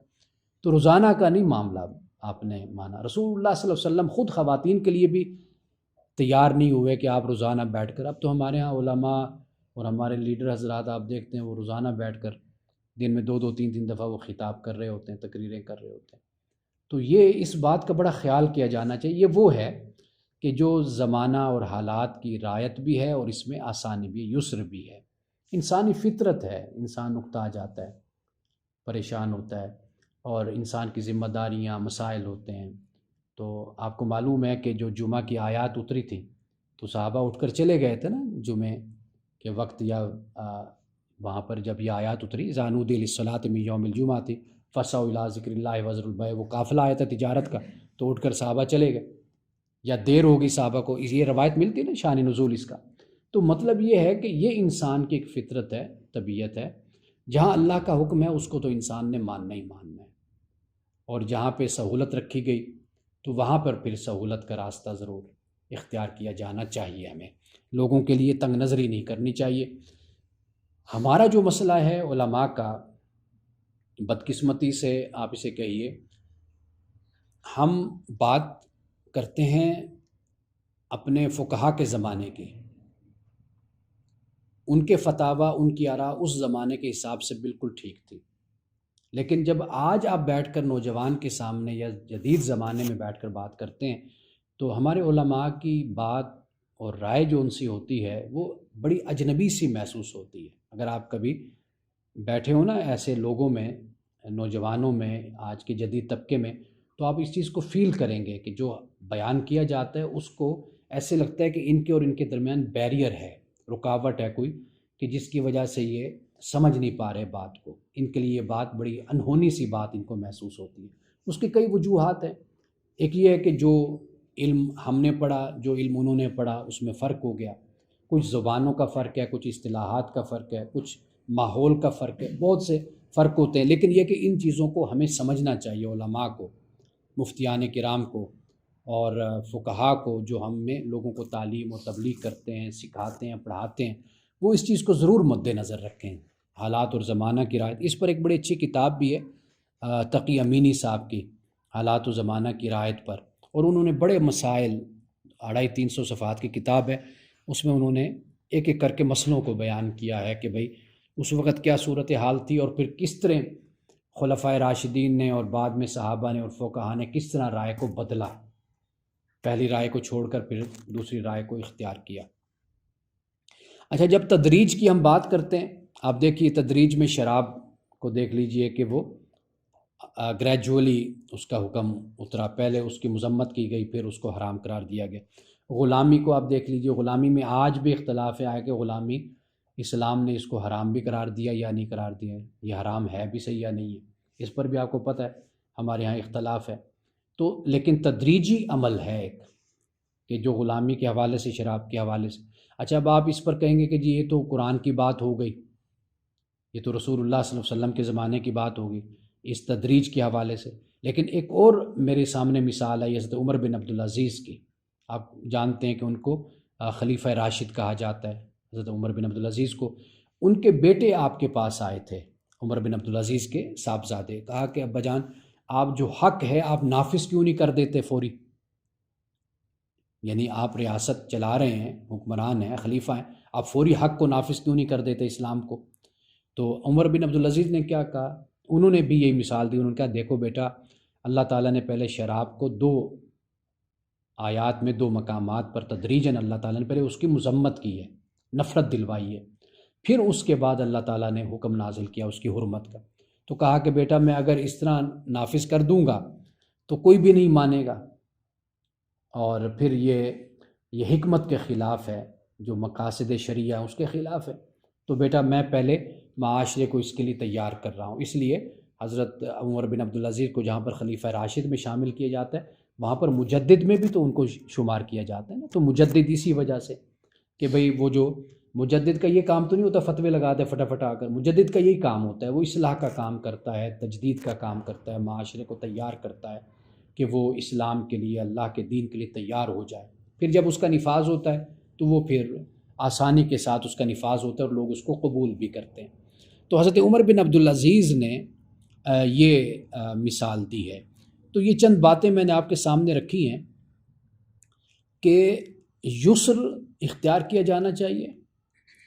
تو روزانہ کا نہیں معاملہ آپ نے مانا۔ رسول اللہ صلی اللہ علیہ وسلم خود خواتین کے لیے بھی تیار نہیں ہوئے کہ آپ روزانہ بیٹھ کر، اب تو ہمارے ہاں علماء اور ہمارے لیڈر حضرات آپ دیکھتے ہیں وہ روزانہ بیٹھ کر دن میں 2-3 دفعہ وہ خطاب کر رہے ہوتے ہیں، تقریریں کر رہے ہوتے ہیں۔ تو یہ اس بات کا بڑا خیال کیا جانا چاہیے، یہ وہ ہے کہ جو زمانہ اور حالات کی رعایت بھی ہے اور اس میں آسانی بھی، یسر بھی ہے۔ انسانی فطرت ہے، انسان اکتا جاتا ہے، پریشان ہوتا ہے، اور انسان کی ذمہ داریاں، مسائل ہوتے ہیں۔ تو آپ کو معلوم ہے کہ جو جمعہ کی آیات اتری تھی تو صحابہ اٹھ کر چلے گئے تھے نا جمعے کے وقت، یا وہاں پر جب یہ آیات اتری اذا نودی للصلاۃ من یوم الجمعہ تھی فسعوا الی ذکر اللہ وذروا البیع، وہ قافلہ آیا تھا تجارت کا، تو اٹھ کر صحابہ چلے گئے، یا دیر ہوگی صحابہ کو، یہ روایت ملتی ہے نا شان نزول اس کا۔ تو مطلب یہ ہے کہ یہ انسان کی ایک فطرت ہے، طبیعت ہے، جہاں اللہ کا حکم ہے اس کو تو انسان نے ماننا ہی ماننا ہے، اور جہاں پہ سہولت رکھی گئی تو وہاں پر پھر سہولت کا راستہ ضرور اختیار کیا جانا چاہیے۔ ہمیں لوگوں کے لیے تنگ نظری نہیں کرنی چاہیے۔ ہمارا جو مسئلہ ہے علماء کا، بدقسمتی سے آپ اسے کہیے، ہم بات کرتے ہیں اپنے فقہا کے زمانے کی، ان کے فتاویٰ، ان کی آراء اس زمانے کے حساب سے بالکل ٹھیک تھی، لیکن جب آج آپ بیٹھ کر نوجوان کے سامنے یا جدید زمانے میں بیٹھ کر بات کرتے ہیں تو ہمارے علماء کی بات اور رائے جو ان سے ہوتی ہے وہ بڑی اجنبی سی محسوس ہوتی ہے۔ اگر آپ کبھی بیٹھے ہو نا ایسے لوگوں میں، نوجوانوں میں، آج کے جدید طبقے میں، تو آپ اس چیز کو فیل کریں گے کہ جو بیان کیا جاتا ہے اس کو ایسے لگتا ہے کہ ان کے اور ان کے درمیان بیریئر ہے، رکاوٹ ہے کوئی، کہ جس کی وجہ سے یہ سمجھ نہیں پا رہے بات کو، ان کے لیے یہ بات بڑی انہونی سی بات ان کو محسوس ہوتی ہے۔ اس کی کئی وجوہات ہیں۔ ایک یہ ہے کہ جو علم ہم نے پڑھا، جو علم انہوں نے پڑھا، اس میں فرق ہو گیا، کچھ زبانوں کا فرق ہے، کچھ اصطلاحات کا فرق ہے، کچھ ماحول کا فرق ہے، بہت سے فرق ہوتے ہیں، لیکن یہ کہ ان چیزوں کو ہمیں سمجھنا چاہیے، علماء کو، مفتیان کرام کو اور فقہا کو، جو ہم میں لوگوں کو تعلیم و تبلیغ کرتے ہیں، سکھاتے ہیں، پڑھاتے ہیں، وہ اس چیز کو ضرور مد نظر رکھیں، حالات اور زمانہ کی رعایت۔ اس پر ایک بڑی اچھی کتاب بھی ہے تقی امینی صاحب کی، حالات و زمانہ کی رعایت پر، اور انہوں نے بڑے مسائل، 250-300 صفحات کی کتاب ہے، اس میں انہوں نے ایک ایک کر کے مسئلوں کو بیان کیا ہے کہ بھئی اس وقت کیا صورتحال تھی، اور پھر کس طرح خلفائے راشدین نے اور بعد میں صحابہ نے اور فقہا نے کس طرح رائے کو بدلا، پہلی رائے کو چھوڑ کر پھر دوسری رائے کو اختیار کیا۔ اچھا، جب تدریج کی ہم بات کرتے ہیں، آپ دیکھیے تدریج میں شراب کو دیکھ لیجئے کہ وہ گریجولی اس کا حکم اترا، پہلے اس کی مذمت کی گئی، پھر اس کو حرام قرار دیا گیا۔ غلامی کو آپ دیکھ لیجئے، غلامی میں آج بھی اختلاف ہے کہ غلامی اسلام نے اس کو حرام بھی قرار دیا یا نہیں قرار دیا، یہ حرام ہے بھی صحیح یا نہیں ہے، اس پر بھی آپ کو پتہ ہے ہمارے ہاں اختلاف ہے۔ تو لیکن تدریجی عمل ہے ایک، کہ جو غلامی کے حوالے سے، شراب کے حوالے سے۔ اچھا، اب آپ اس پر کہیں گے کہ جی یہ تو قرآن کی بات ہو گئی، یہ تو رسول اللہ صلی اللہ علیہ وسلم کے زمانے کی بات ہوگی اس تدریج کے حوالے سے، لیکن ایک اور میرے سامنے مثال ہے حضرت عمر بن عبدالعزیز کی۔ آپ جانتے ہیں کہ ان کو خلیفہ راشد کہا جاتا ہے، حضرت عمر بن عبدالعزیز کو۔ ان کے بیٹے آپ کے پاس آئے تھے، عمر بن عبدالعزیز کے صاحبزادے، کہا کہ ابا جان آپ جو حق ہے آپ نافذ کیوں نہیں کر دیتے فوری؟ یعنی آپ ریاست چلا رہے ہیں، حکمران ہیں، خلیفہ ہیں، آپ فوری حق کو نافذ کیوں نہیں کر دیتے اسلام کو؟ تو عمر بن عبدالعزیز نے کیا کہا؟ انہوں نے بھی یہی مثال دی، انہوں نے کہا دیکھو بیٹا، اللہ تعالیٰ نے پہلے شراب کو 2 آیات میں 2 مقامات پر تدریجاً اللہ تعالیٰ نے پہلے اس کی مذمت کی ہے، نفرت دلوائی ہے، پھر اس کے بعد اللہ تعالیٰ نے حکم نازل کیا اس کی حرمت کا، تو کہا کہ بیٹا میں اگر اس طرح نافذ کر دوں گا تو کوئی بھی نہیں مانے گا، اور پھر یہ حکمت کے خلاف ہے، جو مقاصد شریعہ اس کے خلاف ہے، تو بیٹا میں پہلے معاشرے کو اس کے لیے تیار کر رہا ہوں۔ اس لیے حضرت عمر بن عبدالعزیز کو جہاں پر خلیفہ راشد میں شامل کیا جاتا ہے، وہاں پر مجدد میں بھی تو ان کو شمار کیا جاتا ہے نا، تو مجدد اسی وجہ سے کہ بھئی وہ جو مجدد کا یہ کام تو نہیں ہوتا فتوے لگا دے فٹافٹ آ کر، مجدد کا یہی کام ہوتا ہے، وہ اصلاح کا کام کرتا ہے، تجدید کا کام کرتا ہے، معاشرے کو تیار کرتا ہے کہ وہ اسلام کے لیے، اللہ کے دین کے لیے تیار ہو جائے۔ پھر جب اس کا نفاذ ہوتا ہے تو وہ پھر آسانی کے ساتھ اس کا نفاذ ہوتا ہے اور لوگ اس کو قبول بھی کرتے ہیں۔ تو حضرت عمر بن عبدالعزیز نے یہ مثال دی ہے۔ تو یہ چند باتیں میں نے آپ کے سامنے رکھی ہیں کہ یسر اختیار کیا جانا چاہیے۔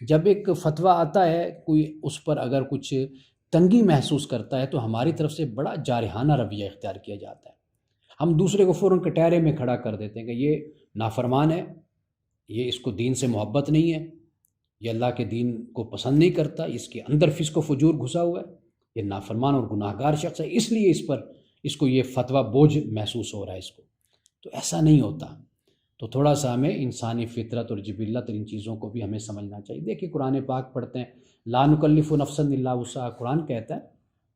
جب ایک فتویٰ آتا ہے، کوئی اس پر اگر کچھ تنگی محسوس کرتا ہے تو ہماری طرف سے بڑا جارحانہ رویہ اختیار کیا جاتا ہے، ہم دوسرے کو فوراً کٹہرے میں کھڑا کر دیتے ہیں کہ یہ نافرمان ہے، یہ اس کو دین سے محبت نہیں ہے، یہ اللہ کے دین کو پسند نہیں کرتا، اس کے اندر فسق و فجور گھسا ہوا ہے، یہ نافرمان اور گناہ گار شخص ہے، اس لیے اس کو یہ فتویٰ بوجھ محسوس ہو رہا ہے اس کو۔ تو ایسا نہیں ہوتا۔ تو تھوڑا سا ہمیں انسانی فطرت اور جبلت اور ان چیزوں کو بھی ہمیں سمجھنا چاہیے۔ دیکھیے قرآن پاک پڑھتے ہیں، لا نکلف نفسا الا وسعها، قرآن کہتا ہے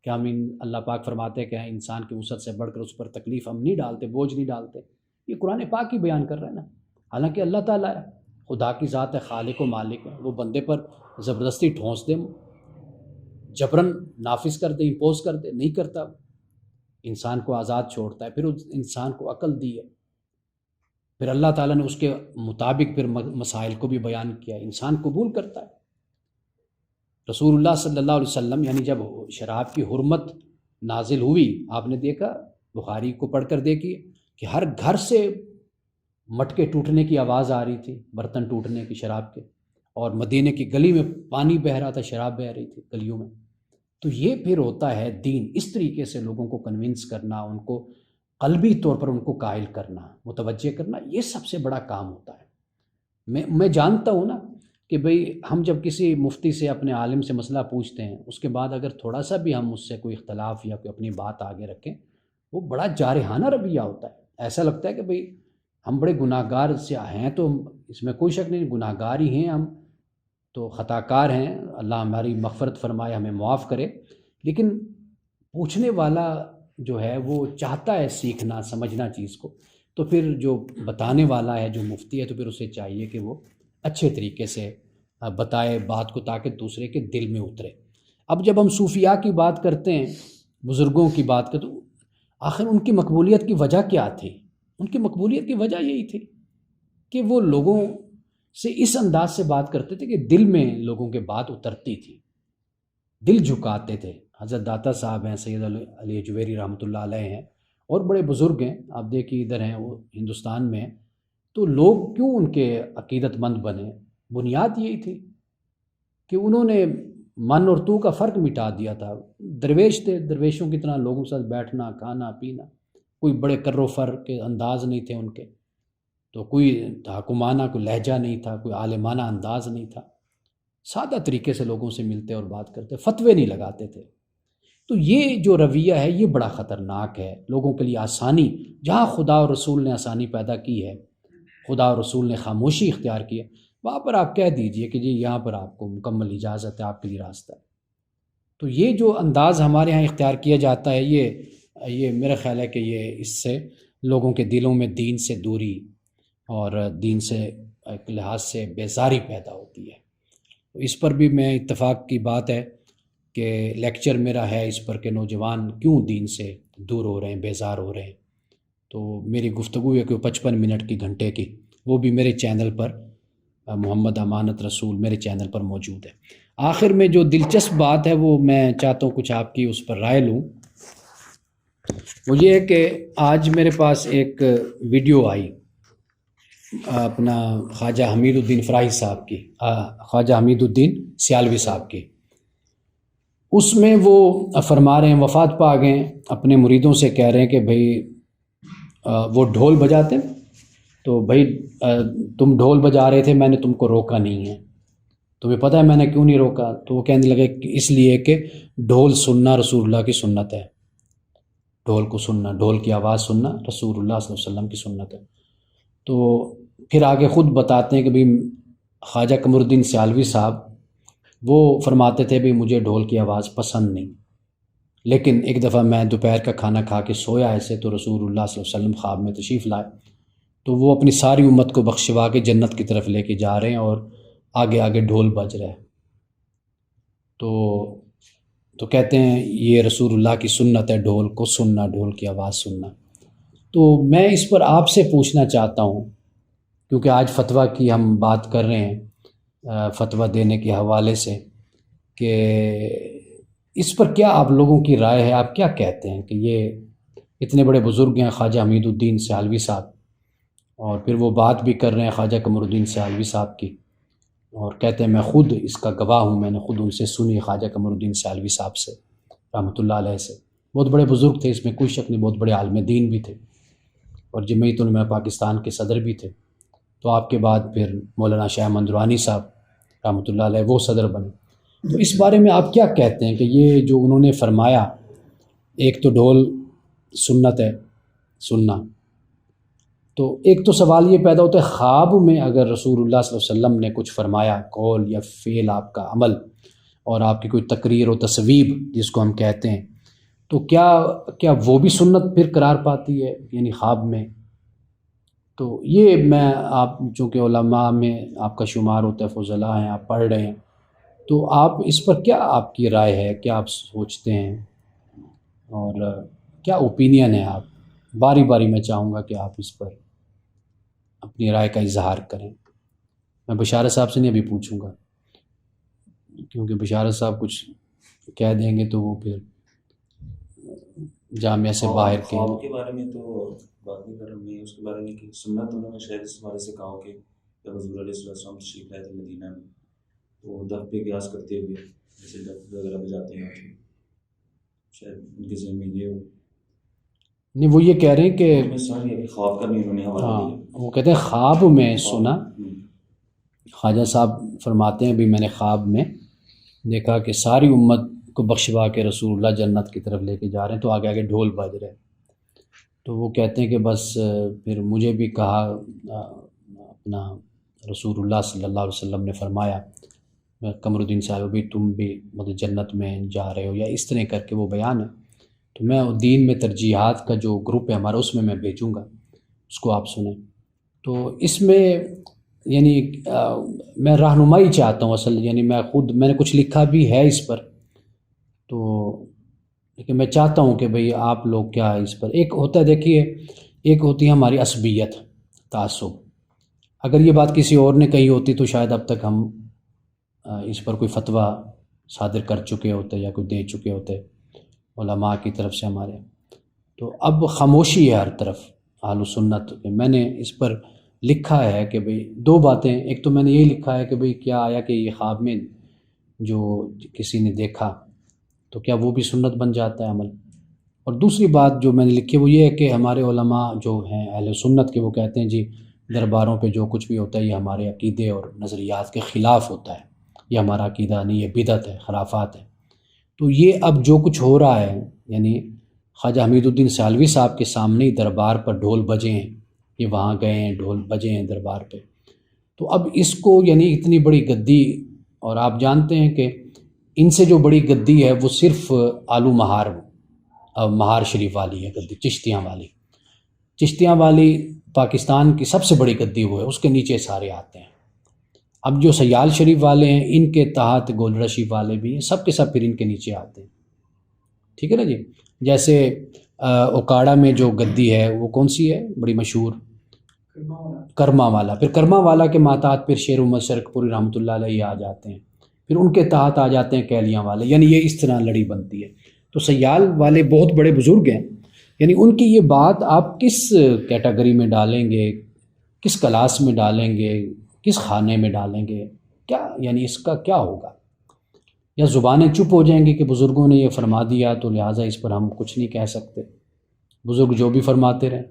کہ اللہ پاک فرماتے ہیں کہ انسان کی وسعت سے بڑھ کر اس پر تکلیف ہم نہیں ڈالتے، بوجھ نہیں ڈالتے۔ یہ قرآن پاک ہی بیان کر رہا ہے نا، حالانکہ اللہ تعالیٰ ہے، خدا کی ذات ہے، خالق و مالک ہے، وہ بندے پر زبردستی ٹھونس دے، جبراً نافذ کر دے، امپوز کر دے، نہیں کرتا، انسان کو آزاد چھوڑتا ہے۔ پھر اس انسان کو عقل دی ہے، پھر اللہ تعالیٰ نے اس کے مطابق پھر مسائل کو بھی بیان کیا، انسان قبول کرتا ہے۔ رسول اللہ صلی اللہ علیہ وسلم یعنی جب شراب کی حرمت نازل ہوئی، آپ نے دیکھا، بخاری کو پڑھ کر دیکھیے کہ ہر گھر سے مٹکے ٹوٹنے کی آواز آ رہی تھی، برتن ٹوٹنے کی شراب کے، اور مدینے کی گلی میں پانی بہہ رہا تھا، شراب بہہ رہی تھی گلیوں میں۔ تو یہ پھر ہوتا ہے دین، اس طریقے سے لوگوں کو کنونس کرنا، ان کو قلبی طور پر ان کو قائل کرنا، متوجہ کرنا، یہ سب سے بڑا کام ہوتا ہے۔ میں جانتا ہوں نا کہ بھئی ہم جب کسی مفتی سے، اپنے عالم سے مسئلہ پوچھتے ہیں، اس کے بعد اگر تھوڑا سا بھی ہم اس سے کوئی اختلاف یا کوئی اپنی بات آگے رکھیں، وہ بڑا جارحانہ رویہ ہوتا ہے۔ ایسا لگتا ہے کہ بھئی ہم بڑے گناہ گار سے ہیں، تو اس میں کوئی شک نہیں، گناہ گار ہی ہیں، ہم تو خطا کار ہیں، اللہ ہماری مغفرت فرمائے، ہمیں معاف کرے۔ لیکن پوچھنے والا جو ہے وہ چاہتا ہے سیکھنا، سمجھنا چیز کو، تو پھر جو بتانے والا ہے، جو مفتی ہے، تو پھر اسے چاہیے کہ وہ اچھے طریقے سے بتائے بات کو، تاکہ دوسرے کے دل میں اترے۔ اب جب ہم صوفیاء کی بات کرتے ہیں، بزرگوں کی بات کرتے، تو آخر ان کی مقبولیت کی وجہ کیا تھی؟ ان کی مقبولیت کی وجہ یہی تھی کہ وہ لوگوں سے اس انداز سے بات کرتے تھے کہ دل میں لوگوں کے بات اترتی تھی، دل جھکاتے تھے۔ حضرت داتا صاحب ہیں، سید علی جویری رحمۃ اللہ علیہ ہیں، اور بڑے بزرگ ہیں، آپ دیکھیے ادھر ہیں، وہ ہندوستان میں ہیں۔ تو لوگ کیوں ان کے عقیدت مند بنے؟ بنیاد یہی تھی کہ انہوں نے من اور تو کا فرق مٹا دیا تھا۔ درویش تھے، درویشوں کی طرح لوگوں کے ساتھ بیٹھنا، کھانا پینا، کوئی بڑے کر و فر کے انداز نہیں تھے ان کے، تو کوئی تحکمانہ، کوئی لہجہ نہیں تھا، کوئی عالمانہ انداز نہیں تھا، سادہ طریقے سے لوگوں سے ملتے اور بات کرتے، فتوے نہیں لگاتے تھے۔ تو یہ جو رویہ ہے یہ بڑا خطرناک ہے لوگوں کے لیے۔ آسانی، جہاں خدا اور رسول نے آسانی پیدا کی ہے، خدا اور رسول نے خاموشی اختیار کی ہے، وہاں پر آپ کہہ دیجئے کہ جی یہاں پر آپ کو مکمل اجازت ہے، آپ کے لیے راستہ ہے۔ تو یہ جو انداز ہمارے ہاں اختیار کیا جاتا ہے، یہ میرا خیال ہے کہ یہ اس سے لوگوں کے دلوں میں دین سے دوری اور دین سے ایک لحاظ سے بیزاری پیدا ہوتی ہے۔ اس پر بھی میں اتفاق کی بات ہے کہ لیکچر میرا ہے اس پر کہ نوجوان کیوں دین سے دور ہو رہے ہیں، بیزار ہو رہے ہیں۔ تو میری گفتگو ہے کہ 55 منٹ کی، گھنٹے کی، وہ بھی میرے چینل پر، محمد امانت رسول میرے چینل پر موجود ہے۔ آخر میں جو دلچسپ بات ہے وہ میں چاہتا ہوں کچھ آپ کی اس پر رائے لوں۔ وہ یہ ہے کہ آج میرے پاس ایک ویڈیو آئی اپنا خواجہ حمید الدین فراہی صاحب کی، خواجہ حمید الدین سیالوی صاحب کی۔ اس میں وہ فرما رہے ہیں، وفات پا گئے، اپنے مریدوں سے کہہ رہے ہیں کہ بھئی وہ ڈھول بجاتے ہیں، تو بھئی تم ڈھول بجا رہے تھے، میں نے تم کو روکا نہیں ہے، تمہیں پتہ ہے میں نے کیوں نہیں روکا؟ تو وہ کہنے لگے کہ اس لیے کہ ڈھول سننا رسول اللہ کی سنت ہے، ڈھول کو سننا، ڈھول کی آواز سننا رسول اللہ صلی اللہ علیہ وسلم کی سنت ہے۔ تو پھر آگے خود بتاتے ہیں کہ بھئی خواجہ قمر الدین سیالوی صاحب وہ فرماتے تھے بھی مجھے ڈھول کی آواز پسند نہیں، لیکن ایک دفعہ میں دوپہر کا کھانا کھا کے سویا ایسے تو رسول اللہ صلی اللہ علیہ وسلم خواب میں تشریف لائے، تو وہ اپنی ساری امت کو بخشوا کے جنت کی طرف لے کے جا رہے ہیں اور آگے آگے ڈھول بج رہے ہیں۔ تو کہتے ہیں یہ رسول اللہ کی سنت ہے ڈھول کو سننا، ڈھول کی آواز سننا۔ تو میں اس پر آپ سے پوچھنا چاہتا ہوں، کیونکہ آج فتویٰ کی ہم بات کر رہے ہیں، فتویٰ دینے کے حوالے سے، کہ اس پر کیا آپ لوگوں کی رائے ہے؟ آپ کیا کہتے ہیں کہ یہ اتنے بڑے بزرگ ہیں خواجہ حمید الدین سیالوی صاحب، اور پھر وہ بات بھی کر رہے ہیں خواجہ قمر الدین سیالوی صاحب کی، اور کہتے ہیں میں خود اس کا گواہ ہوں، میں نے خود ان سے سنی، خواجہ قمر الدین سیالوی صاحب سے رحمۃ اللہ علیہ سے۔ بہت بڑے بزرگ تھے، اس میں کوئی شک نہیں، بہت بڑے عالم دین بھی تھے، اور جمعیت علماء پاکستان کے صدر بھی تھے۔ تو آپ کے بعد پھر مولانا شاہ احمد درانی صاحب رحمۃ اللہ علیہ وہ صدر بنے۔ تو اس بارے میں آپ کیا کہتے ہیں کہ یہ جو انہوں نے فرمایا، ایک تو ڈھول سنت ہے سننا، تو ایک تو سوال یہ پیدا ہوتا ہے خواب میں اگر رسول اللہ صلی اللہ علیہ وسلم نے کچھ فرمایا، قول یا فعل آپ کا عمل، اور آپ کی کوئی تقریر و تصویب جس کو ہم کہتے ہیں، تو کیا وہ بھی سنت پھر قرار پاتی ہے یعنی خواب میں؟ تو یہ میں آپ چونکہ علماء میں آپ کا شمار ہوتا ہے، فضلاء ہیں، آپ پڑھ رہے ہیں، تو آپ اس پر کیا آپ کی رائے ہے، کیا آپ سوچتے ہیں، اور کیا اوپینین ہے؟ آپ باری باری میں چاہوں گا کہ آپ اس پر اپنی رائے کا اظہار کریں۔ میں بشارت صاحب سے نہیں ابھی پوچھوں گا، کیونکہ بشارت صاحب کچھ کہہ دیں گے تو وہ پھر جامعہ سے باہر کے خواب کے بارے میں تو بات نہیں کر رہا میں، اس کے بارے میں کہ سنت انہوں نے شاید اس حوالے سے کہا کہ جب حضور علیہ السلام تشریف لائے تھے مدینہ میں تو دف پہ قیاس کرتے ہوئے جیسے دف وغیرہ بجاتے ہیں، شاید ان کے ذہن میں یہ ہو۔ نہیں، وہ یہ کہہ رہے ہیں کہ خواب کا بھی انہوں نے حوالہ دیا، وہ کہتے ہیں خواب میں سنا۔ خواجہ صاحب فرماتے ہیں بھی میں نے خواب میں دیکھا کہ ساری امت کو بخشوا کے رسول اللہ جنت کی طرف لے کے جا رہے ہیں، تو آگے آگے ڈھول بج رہے ہیں۔ تو وہ کہتے ہیں کہ بس پھر مجھے بھی کہا اپنا رسول اللہ صلی اللہ علیہ وسلم نے فرمایا قمر الدین صاحب بھی تم بھی مطلب جنت میں جا رہے ہو، یا اس طرح کر کے وہ بیان ہے۔ تو میں دین میں ترجیحات کا جو گروپ ہے ہمارا اس میں بھیجوں گا، اس کو آپ سنیں۔ تو اس میں یعنی میں رہنمائی چاہتا ہوں اصل، یعنی میں نے کچھ لکھا بھی ہے اس پر، تو لیکن میں چاہتا ہوں کہ بھئی آپ لوگ کیا اس پر، ایک ہوتا ہے دیکھیے، ایک ہوتی ہے ہماری عصبیت، تعصب۔ اگر یہ بات کسی اور نے کہی ہوتی تو شاید اب تک ہم اس پر کوئی فتویٰ صادر کر چکے ہوتے یا کوئی دے چکے ہوتے علماء کی طرف سے ہمارے۔ تو اب خاموشی ہے ہر طرف اہل سنت۔ میں نے اس پر لکھا ہے کہ بھئی دو باتیں، ایک تو میں نے یہی لکھا ہے کہ بھئی کیا آیا کہ یہ خواب میں جو کسی نے دیکھا تو کیا وہ بھی سنت بن جاتا ہے عمل، اور دوسری بات جو میں نے لکھی وہ یہ ہے کہ ہمارے علماء جو ہیں اہل سنت کے وہ کہتے ہیں جی درباروں پہ جو کچھ بھی ہوتا ہے یہ ہمارے عقیدے اور نظریات کے خلاف ہوتا ہے، یہ ہمارا عقیدہ نہیں، یہ بدعت ہے، خرافات ہے۔ تو یہ اب جو کچھ ہو رہا ہے، یعنی خواجہ حمید الدین سیالوی صاحب کے سامنے ہی دربار پر ڈھول بجے ہیں، یہ وہاں گئے ہیں ڈھول بجے ہیں دربار پہ، تو اب اس کو یعنی اتنی بڑی گدی، اور آپ جانتے ہیں کہ ان سے جو بڑی گدی ہے وہ صرف آلو مہار شریف والی ہے گدی، چشتیاں والی پاکستان کی سب سے بڑی گدی وہ ہے، اس کے نیچے سارے آتے ہیں۔ اب جو سیال شریف والے ہیں ان کے تحت گول رشیف والے بھی ہیں، سب کے سب پھر ان کے نیچے آتے ہیں، ٹھیک ہے نا جی۔ جیسے اوکاڑا میں جو گدی ہے وہ کون سی ہے بڑی مشہور؟ کرما والا، پھر کرما والا کے ماتحت پھر شیر محمد شرک پوری رحمۃ اللہ علیہ آ جاتے ہیں، پھر ان کے تحت آ جاتے ہیں کیلیاں والے، یعنی یہ اس طرح لڑی بنتی ہے۔ تو سیال والے بہت بڑے بزرگ ہیں، یعنی ان کی یہ بات آپ کس کیٹیگری میں ڈالیں گے، کس کلاس میں ڈالیں گے، کس خانے میں ڈالیں گے، کیا یعنی اس کا کیا ہوگا؟ یا زبانیں چپ ہو جائیں گی کہ بزرگوں نے یہ فرما دیا تو لہٰذا اس پر ہم کچھ نہیں کہہ سکتے، بزرگ جو بھی فرماتے رہیں؟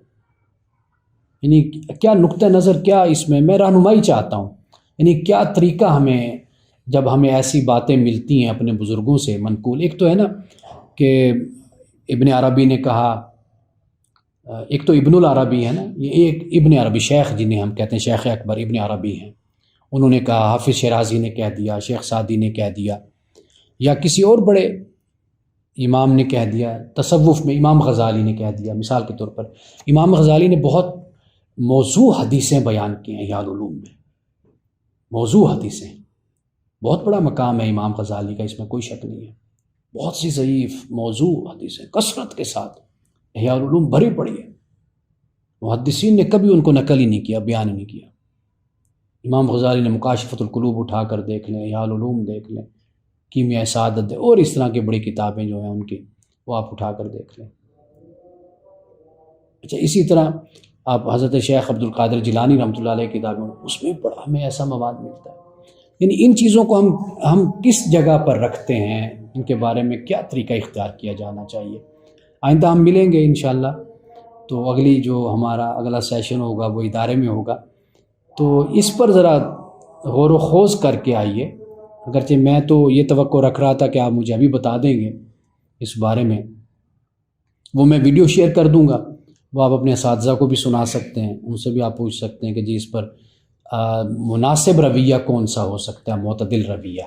یعنی کیا نقطہ نظر، کیا اس میں رہنمائی چاہتا ہوں، یعنی کیا طریقہ ہمیں جب ہمیں ایسی باتیں ملتی ہیں اپنے بزرگوں سے منقول، ایک تو ہے نا کہ ابن عربی نے کہا، ایک تو ابن العربی ہے نا، یہ ایک ابن عربی شیخ جنہیں ہم کہتے ہیں شیخ اکبر ابن عربی ہیں، انہوں نے کہا، حافظ شیرازی نے کہہ دیا، شیخ سعدی نے کہہ دیا، یا کسی اور بڑے امام نے کہہ دیا، تصوف میں امام غزالی نے کہہ دیا مثال کے طور پر۔ امام غزالی نے بہت موضوع حدیثیں بیان کی ہیں احیاء العلوم میں، موضوع حدیثیں، بہت بڑا مقام ہے امام غزالی کا، اس میں کوئی شک نہیں ہے، بہت سی ضعیف موضوع حدیثیں کثرت کے ساتھ احیاء العلوم بھری پڑی ہے، محدثین نے کبھی ان کو نقل ہی نہیں کیا، بیان ہی نہیں کیا۔ امام غزالی نے مکاشفۃ القلوب اٹھا کر دیکھ لیں، احیاء العلوم دیکھ لیں، کیمیاء سعادت اور اس طرح کی بڑی کتابیں جو ہیں ان کی، وہ آپ اٹھا کر دیکھ لیں۔ اچھا، اسی طرح آپ حضرت شیخ عبد القادر جیلانی رحمۃ اللہ علیہ کی کتابیں، اس میں بڑا ہمیں ایسا مواد ملتا ہے۔ یعنی ان چیزوں کو ہم کس جگہ پر رکھتے ہیں، ان کے بارے میں کیا طریقہ اختیار کیا جانا چاہیے۔ آئندہ ہم ملیں گے انشاءاللہ، تو اگلی جو ہمارا اگلا سیشن ہوگا وہ ادارے میں ہوگا، تو اس پر ذرا غور و خوض کر کے آئیے۔ اگرچہ میں تو یہ توقع رکھ رہا تھا کہ آپ مجھے ابھی بتا دیں گے اس بارے میں، وہ میں ویڈیو شیئر کر دوں گا، وہ آپ اپنے اساتذہ کو بھی سنا سکتے ہیں، ان سے بھی آپ پوچھ سکتے ہیں کہ جی اس پر مناسب رویہ کون سا ہو سکتا ہے، معتدل رویہ۔